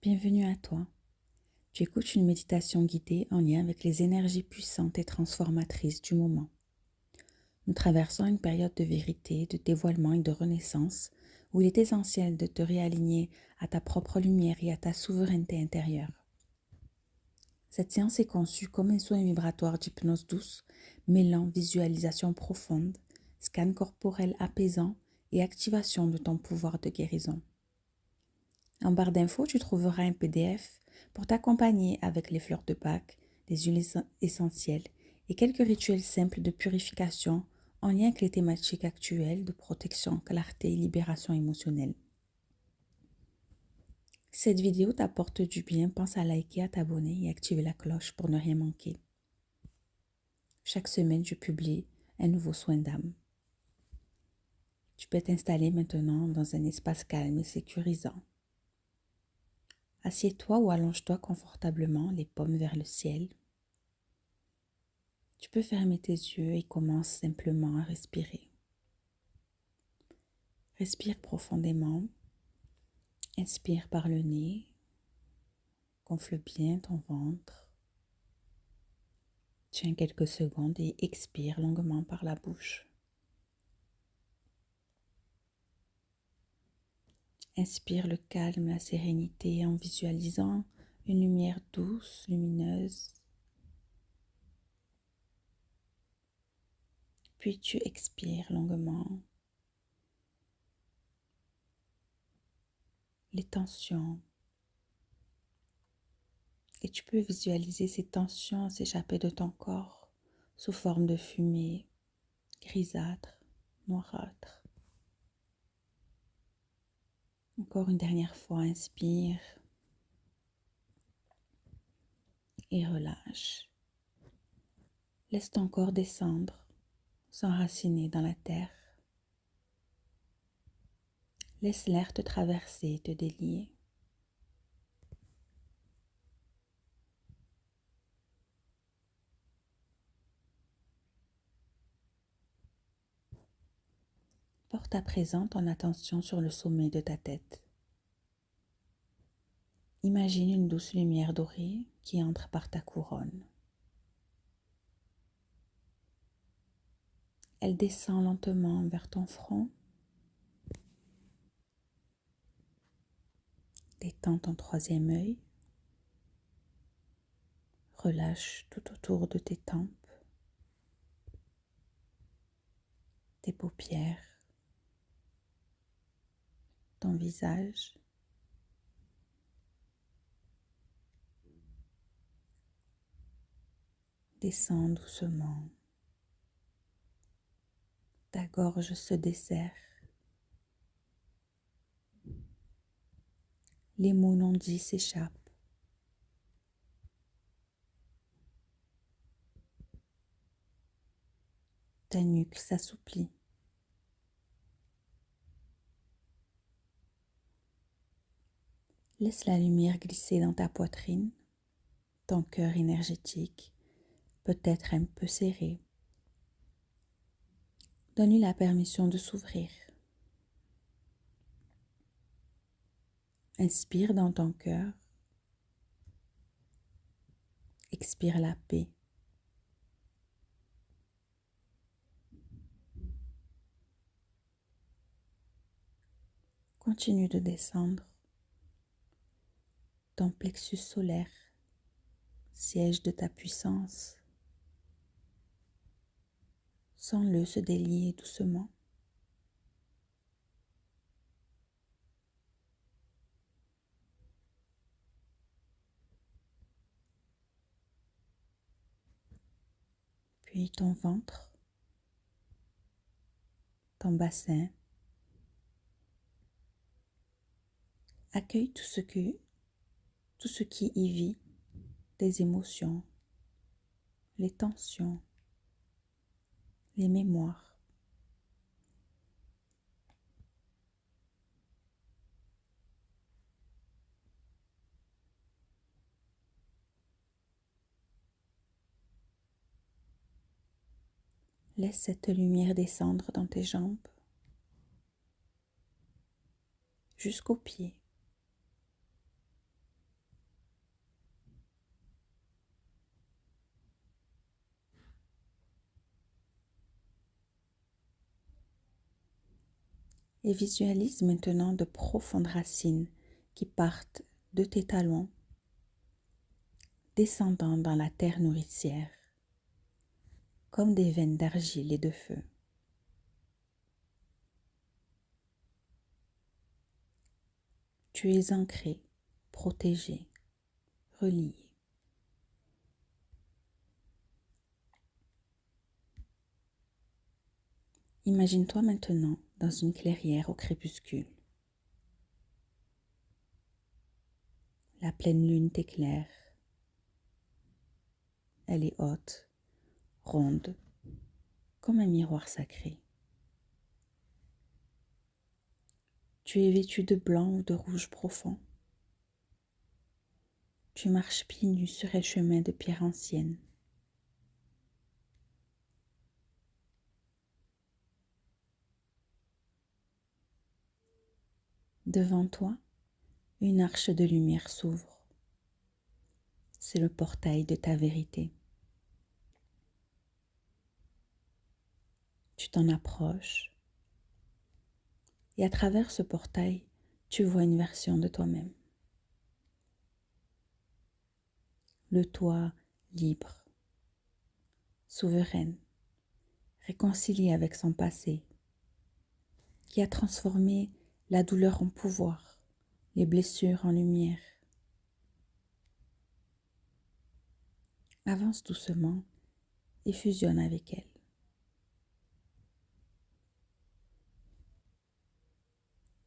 Bienvenue à toi. Tu écoutes une méditation guidée en lien avec les énergies puissantes et transformatrices du moment. Nous traversons une période de vérité, de dévoilement et de renaissance où il est essentiel de te réaligner à ta propre lumière et à ta souveraineté intérieure. Cette séance est conçue comme un soin vibratoire d'hypnose douce, mêlant visualisation profonde, scan corporel apaisant et activation de ton pouvoir de guérison. En barre d'infos, tu trouveras un PDF pour t'accompagner avec les fleurs de Bach, des huiles essentielles et quelques rituels simples de purification en lien avec les thématiques actuelles de protection, clarté et libération émotionnelle. Si cette vidéo t'apporte du bien, pense à liker, à t'abonner et activer la cloche pour ne rien manquer. Chaque semaine, je publie un nouveau soin d'âme. Tu peux t'installer maintenant dans un espace calme et sécurisant. Assieds-toi ou allonge-toi confortablement, les paumes vers le ciel. Tu peux fermer tes yeux et commence simplement à respirer. Respire profondément. Inspire par le nez. Gonfle bien ton ventre. Tiens quelques secondes et expire longuement par la bouche. Inspire le calme, la sérénité en visualisant une lumière douce, lumineuse. Puis tu expires longuement les tensions. Et tu peux visualiser ces tensions s'échapper de ton corps sous forme de fumée grisâtre, noirâtre. Encore une dernière fois, inspire et relâche. Laisse ton corps descendre, s'enraciner dans la terre. Laisse l'air te traverser, te délier. Porte à présent ton attention sur le sommet de ta tête. Imagine une douce lumière dorée qui entre par ta couronne. Elle descend lentement vers ton front. Détends ton troisième œil. Relâche tout autour de tes tempes, tes paupières, ton visage. Descends doucement. Ta gorge se desserre. Les mots non dits s'échappent. Ta nuque s'assouplit. Laisse la lumière glisser dans ta poitrine. Ton cœur énergétique peut être un peu serré. Donne-lui la permission de s'ouvrir. Inspire dans ton cœur. Expire la paix. Continue de descendre. Ton plexus solaire, siège de ta puissance. Sens-le se délier doucement. Puis ton ventre, ton bassin. Accueille tout ce qui y vit, tes émotions, les tensions, les mémoires. Laisse cette lumière descendre dans tes jambes jusqu'aux pieds. Et visualise maintenant de profondes racines qui partent de tes talons, descendant dans la terre nourricière, comme des veines d'argile et de feu. Tu es ancré, protégé, relié. Imagine-toi maintenant dans une clairière au crépuscule. La pleine lune t'éclaire. Elle est haute, ronde, comme un miroir sacré. Tu es vêtu de blanc ou de rouge profond. Tu marches pieds nus sur un chemin de pierre ancienne. Devant toi, une arche de lumière s'ouvre. C'est le portail de ta vérité. Tu t'en approches et à travers ce portail, tu vois une version de toi-même. Le toi libre, souveraine, réconcilié avec son passé, qui a transformé la douleur en pouvoir, les blessures en lumière. Avance doucement et fusionne avec elle.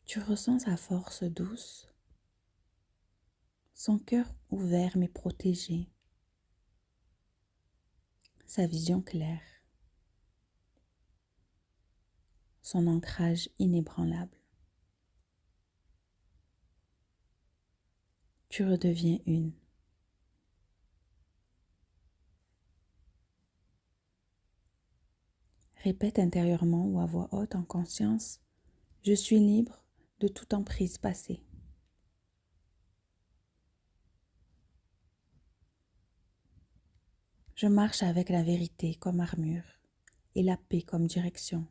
Tu ressens sa force douce, son cœur ouvert mais protégé, sa vision claire, son ancrage inébranlable. Tu redeviens une. Répète intérieurement ou à voix haute en conscience, je suis libre de toute emprise passée. Je marche avec la vérité comme armure et la paix comme direction.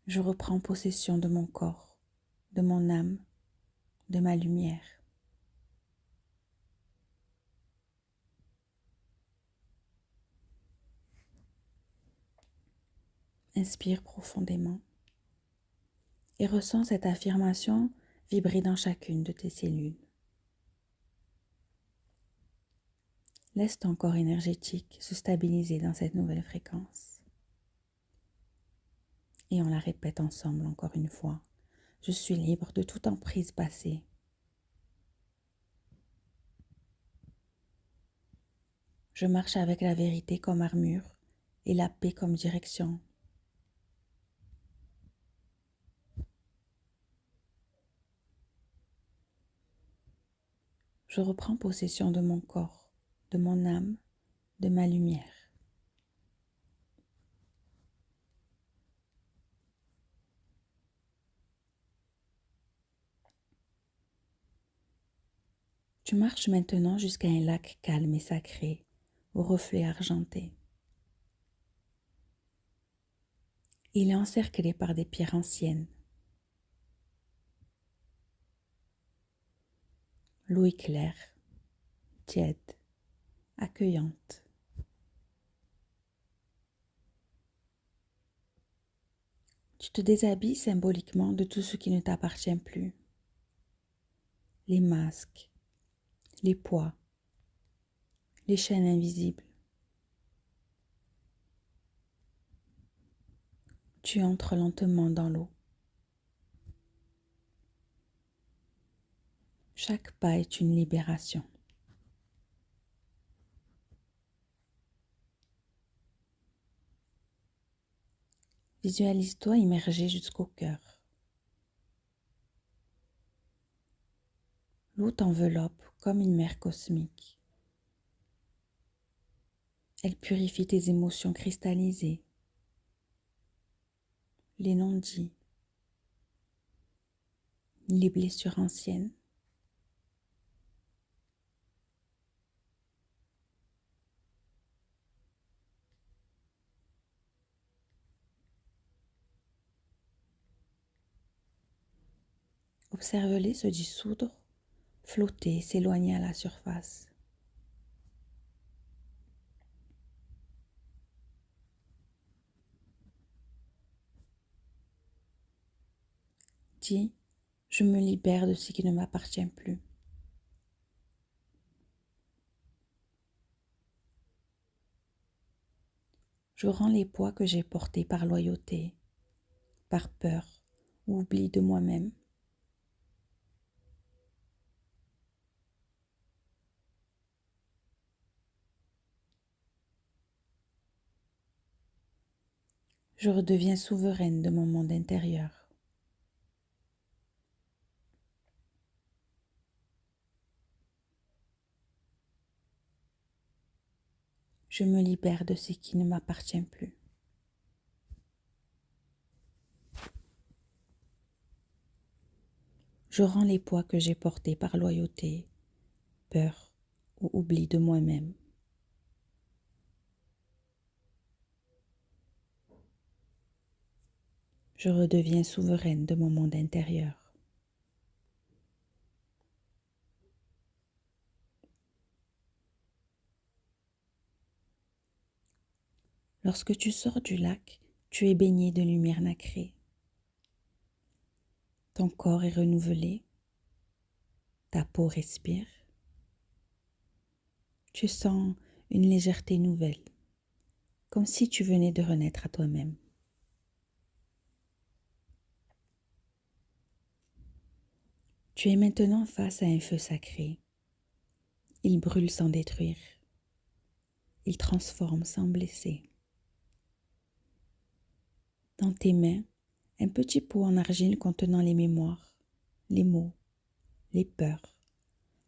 Je reprends possession de mon corps, de mon âme, de ma lumière. Inspire profondément et ressens cette affirmation vibrer dans chacune de tes cellules. Laisse ton corps énergétique se stabiliser dans cette nouvelle fréquence. Et on la répète ensemble encore une fois. Je suis libre de toute emprise passée. Je marche avec la vérité comme armure et la paix comme direction. Je reprends possession de mon corps, de mon âme, de ma lumière. Tu marches maintenant jusqu'à un lac calme et sacré, aux reflets argentés. Il est encerclé par des pierres anciennes. L'eau est claire, tiède, accueillante. Tu te déshabilles symboliquement de tout ce qui ne t'appartient plus. Les masques, les poids, les chaînes invisibles. Tu entres lentement dans l'eau. Chaque pas est une libération. Visualise-toi immergé jusqu'au cœur. L'eau t'enveloppe comme une mer cosmique. Elle purifie tes émotions cristallisées, les non-dits, les blessures anciennes. Observe-les se dissoudre, flotter, s'éloigner à la surface. Dis, je me libère de ce qui ne m'appartient plus. Je rends les poids que j'ai portés par loyauté, par peur ou oubli de moi-même. Je redeviens souveraine de mon monde intérieur. Je me libère de ce qui ne m'appartient plus. Je rends les poids que j'ai portés par loyauté, peur ou oubli de moi-même. Je redeviens souveraine de mon monde intérieur. Lorsque tu sors du lac, tu es baigné de lumière nacrée. Ton corps est renouvelé, ta peau respire. Tu sens une légèreté nouvelle, comme si tu venais de renaître à toi-même. Tu es maintenant face à un feu sacré. Il brûle sans détruire. Il transforme sans blesser. Dans tes mains, un petit pot en argile contenant les mémoires, les mots, les peurs,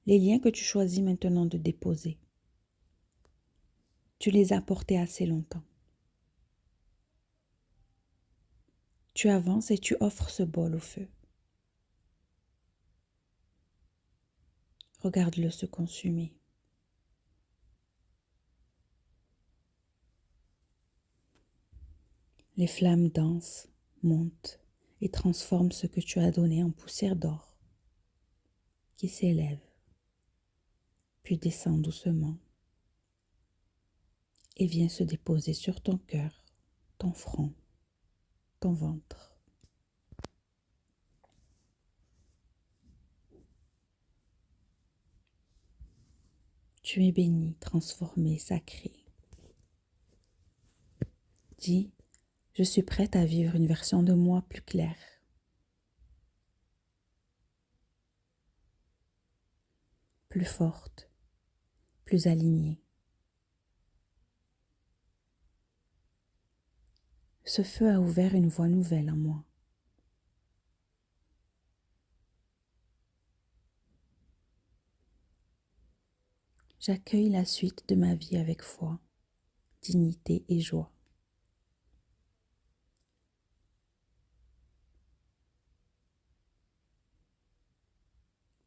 les liens que tu choisis maintenant de déposer. Tu les as portés assez longtemps. Tu avances et tu offres ce bol au feu. Regarde-le se consumer. Les flammes dansent, montent et transforment ce que tu as donné en poussière d'or, qui s'élève, puis descend doucement et vient se déposer sur ton cœur, ton front, ton ventre. Tu es béni, transformé, sacré. Dis, je suis prête à vivre une version de moi plus claire, plus forte, plus alignée. Ce feu a ouvert une voie nouvelle en moi. J'accueille la suite de ma vie avec foi, dignité et joie.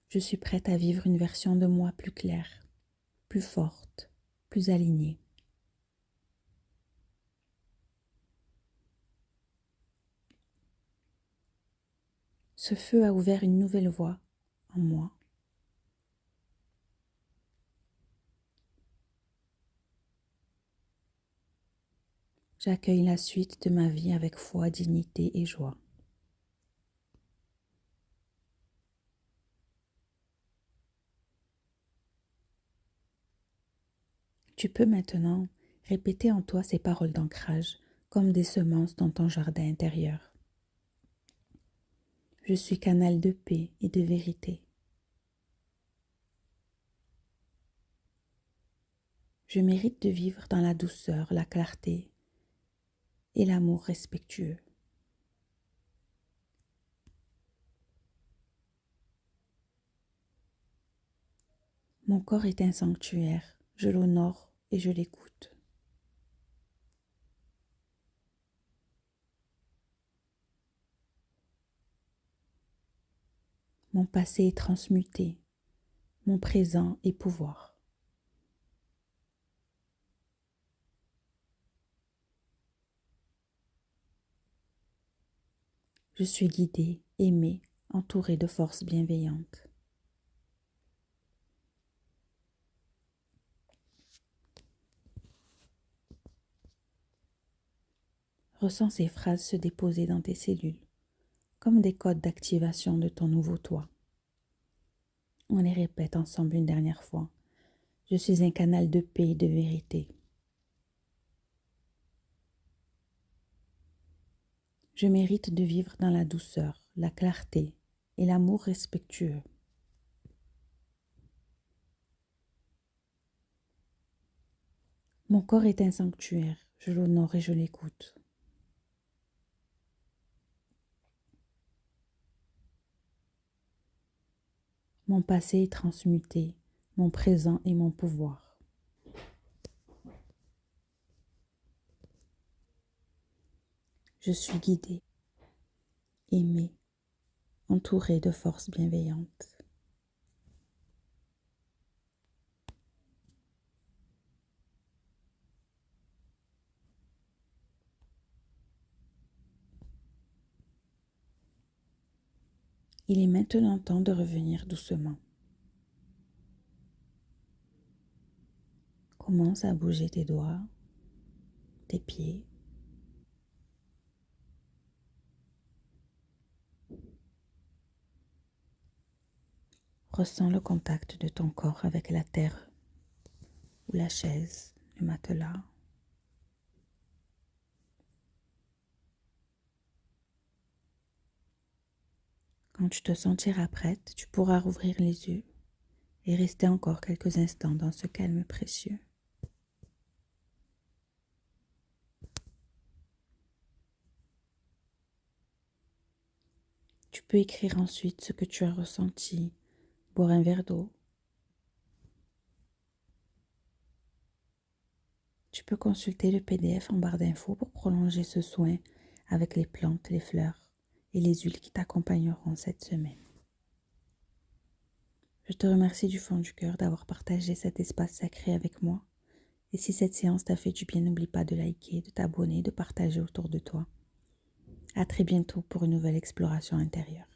Je suis prête à vivre une version de moi plus claire, plus forte, plus alignée. Ce feu a ouvert une nouvelle voie en moi. J'accueille la suite de ma vie avec foi, dignité et joie. Tu peux maintenant répéter en toi ces paroles d'ancrage comme des semences dans ton jardin intérieur. Je suis canal de paix et de vérité. Je mérite de vivre dans la douceur, la clarté et l'amour respectueux. Mon corps est un sanctuaire, je l'honore et je l'écoute. Mon passé est transmuté, mon présent est pouvoir. Je suis guidée, aimée, entouré de forces bienveillantes. Ressens ces phrases se déposer dans tes cellules, comme des codes d'activation de ton nouveau toi. On les répète ensemble une dernière fois. Je suis un canal de paix et de vérité. Je mérite de vivre dans la douceur, la clarté et l'amour respectueux. Mon corps est un sanctuaire, je l'honore et je l'écoute. Mon passé est transmuté, mon présent est mon pouvoir. Je suis guidée, aimée, entourée de forces bienveillantes. Il est maintenant temps de revenir doucement. Commence à bouger tes doigts, tes pieds. Ressens le contact de ton corps avec la terre ou la chaise, le matelas. Quand tu te sentiras prête, tu pourras rouvrir les yeux et rester encore quelques instants dans ce calme précieux. Tu peux écrire ensuite ce que tu as ressenti, boire un verre d'eau. Tu peux consulter le PDF en barre d'infos pour prolonger ce soin avec les plantes, les fleurs et les huiles qui t'accompagneront cette semaine. Je te remercie du fond du cœur d'avoir partagé cet espace sacré avec moi. Et si cette séance t'a fait du bien, n'oublie pas de liker, de t'abonner, de partager autour de toi. À très bientôt pour une nouvelle exploration intérieure.